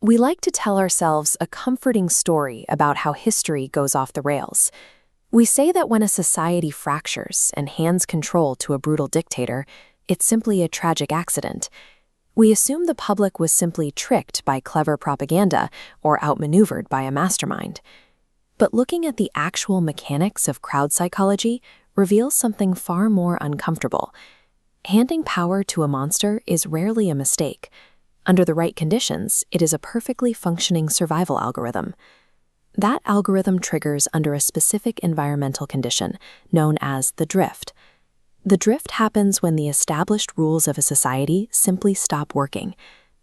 We like to tell ourselves a comforting story about how history goes off the rails. We say that when a society fractures and hands control to a brutal dictator, it's simply a tragic accident. We assume the public was simply tricked by clever propaganda or outmaneuvered by a mastermind. But looking at the actual mechanics of crowd psychology reveals something far more uncomfortable. Handing power to a monster is rarely a mistake. Under the right conditions, it is a perfectly functioning survival algorithm. That algorithm triggers under a specific environmental condition, known as the drift. The drift happens when the established rules of a society simply stop working.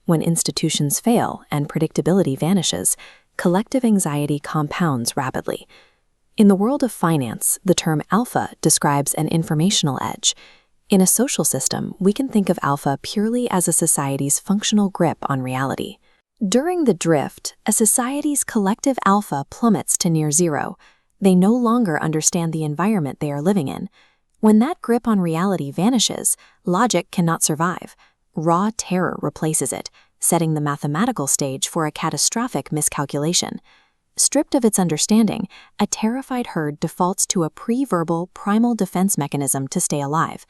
When institutions fail and predictability vanishes, collective anxiety compounds rapidly. In the world of finance, the term alpha describes an informational edge. In a social system, we can think of alpha purely as a society's functional grip on reality. During the drift, a society's collective alpha plummets to near zero. They no longer understand the environment they are living in. When that grip on reality vanishes, logic cannot survive. Raw terror replaces it, setting the mathematical stage for a catastrophic miscalculation. Stripped of its understanding, a terrified herd defaults to a pre-verbal primal defense mechanism to stay alive.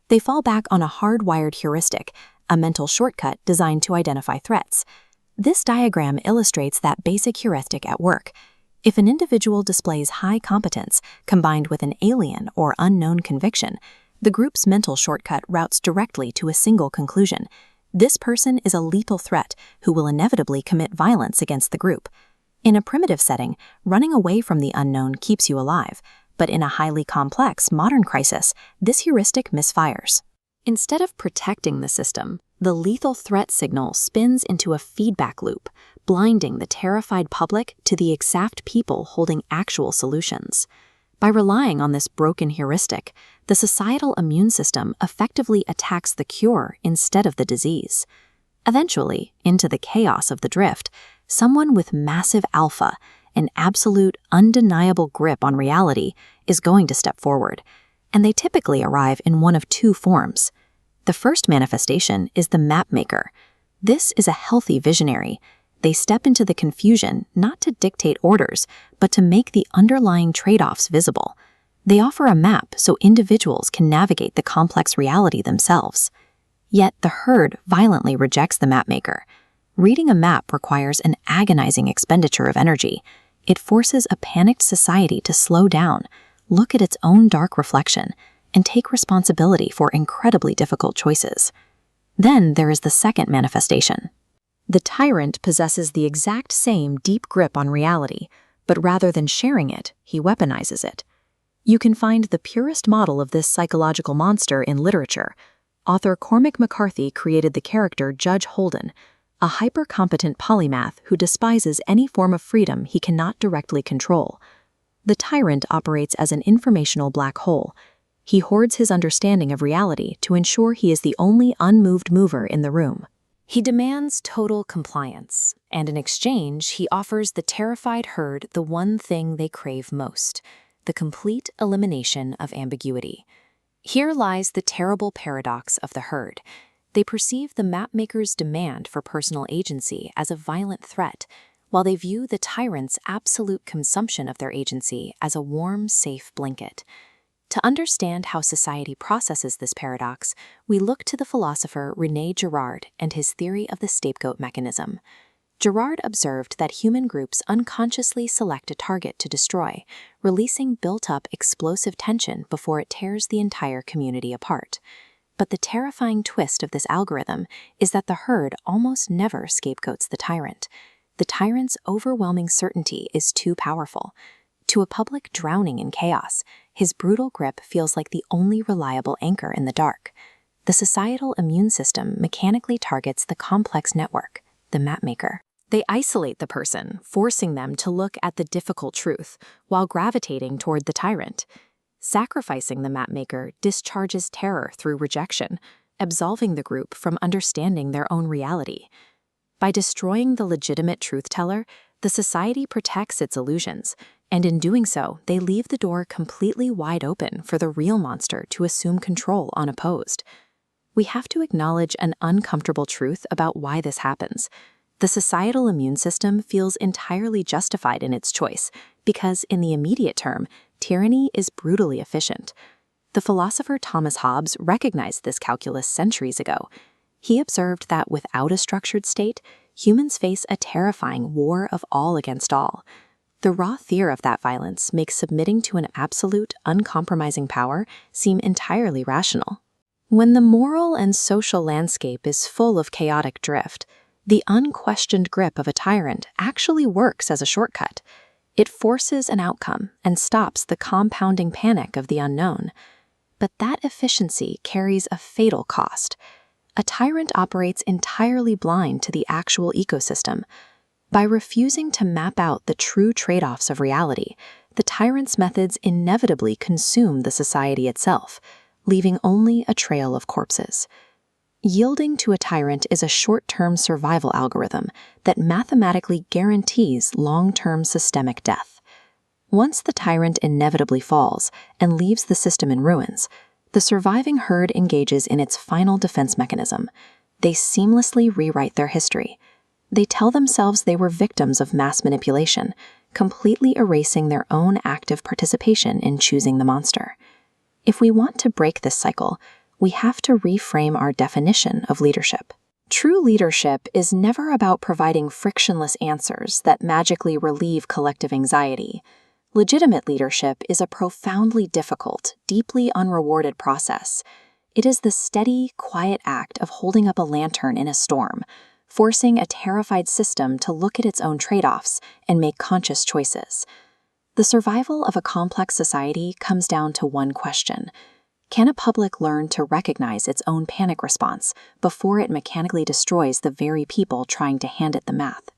They fall back on a hardwired heuristic, a mental shortcut designed to identify threats. This diagram illustrates that basic heuristic at work. If an individual displays high competence combined with an alien or unknown conviction, the group's mental shortcut routes directly to a single conclusion. This person is a lethal threat who will inevitably commit violence against the group. In a primitive setting, running away from the unknown keeps you alive. But in a highly complex modern crisis, this heuristic misfires. Instead of protecting the system, the lethal threat signal spins into a feedback loop, blinding the terrified public to the exact people holding actual solutions. By relying on this broken heuristic, the societal immune system effectively attacks the cure instead of the disease. Eventually, into the chaos of the drift, someone with massive alpha, an absolute, undeniable grip on reality, is going to step forward, and they typically arrive in one of two forms. The first manifestation is the Mapmaker. This is a healthy visionary. They step into the confusion not to dictate orders, but to make the underlying trade-offs visible. They offer a map so individuals can navigate the complex reality themselves. Yet the herd violently rejects the Mapmaker. Reading a map requires an agonizing expenditure of energy. It forces a panicked society to slow down, look at its own dark reflection, and take responsibility for incredibly difficult choices. Then there is the second manifestation. The tyrant possesses the exact same deep grip on reality, but rather than sharing it, he weaponizes it. You can find the purest model of this psychological monster in literature. Author Cormac McCarthy created the character Judge Holden, a hyper-competent polymath who despises any form of freedom he cannot directly control. The tyrant operates as an informational black hole. He hoards his understanding of reality to ensure he is the only unmoved mover in the room. He demands total compliance, and in exchange, he offers the terrified herd the one thing they crave most: the complete elimination of ambiguity. Here lies the terrible paradox of the herd. They perceive the Mapmaker's demand for personal agency as a violent threat, while they view the tyrant's absolute consumption of their agency as a warm, safe blanket. To understand how society processes this paradox, we look to the philosopher René Girard and his theory of the scapegoat mechanism. Girard observed that human groups unconsciously select a target to destroy, releasing built-up explosive tension before it tears the entire community apart. But the terrifying twist of this algorithm is that the herd almost never scapegoats the tyrant. The tyrant's overwhelming certainty is too powerful. To a public drowning in chaos, his brutal grip feels like the only reliable anchor in the dark. The societal immune system mechanically targets the complex network, the Mapmaker. They isolate the person, forcing them to look at the difficult truth, while gravitating toward the tyrant. Sacrificing the Mapmaker discharges terror through rejection, absolving the group from understanding their own reality. By destroying the legitimate truth-teller, the society protects its illusions, and in doing so, they leave the door completely wide open for the real monster to assume control unopposed. We have to acknowledge an uncomfortable truth about why this happens. The societal immune system feels entirely justified in its choice because, in the immediate term, tyranny is brutally efficient. The philosopher Thomas Hobbes recognized this calculus centuries ago. He observed that without a structured state, humans face a terrifying war of all against all. The raw fear of that violence makes submitting to an absolute, uncompromising power seem entirely rational. When the moral and social landscape is full of chaotic drift, the unquestioned grip of a tyrant actually works as a shortcut. It forces an outcome and stops the compounding panic of the unknown. But that efficiency carries a fatal cost. A tyrant operates entirely blind to the actual ecosystem. By refusing to map out the true trade-offs of reality, the tyrant's methods inevitably consume the society itself, leaving only a trail of corpses. Yielding to a tyrant is a short-term survival algorithm that mathematically guarantees long-term systemic death. Once the tyrant inevitably falls and leaves the system in ruins, the surviving herd engages in its final defense mechanism. They seamlessly rewrite their history. They tell themselves they were victims of mass manipulation, completely erasing their own active participation in choosing the monster. If we want to break this cycle, we have to reframe our definition of leadership. True leadership is never about providing frictionless answers that magically relieve collective anxiety. Legitimate leadership is a profoundly difficult, deeply unrewarded process. It is the steady, quiet act of holding up a lantern in a storm, forcing a terrified system to look at its own trade-offs and make conscious choices. The survival of a complex society comes down to one question: can a public learn to recognize its own panic response before it mechanically destroys the very people trying to hand it the math?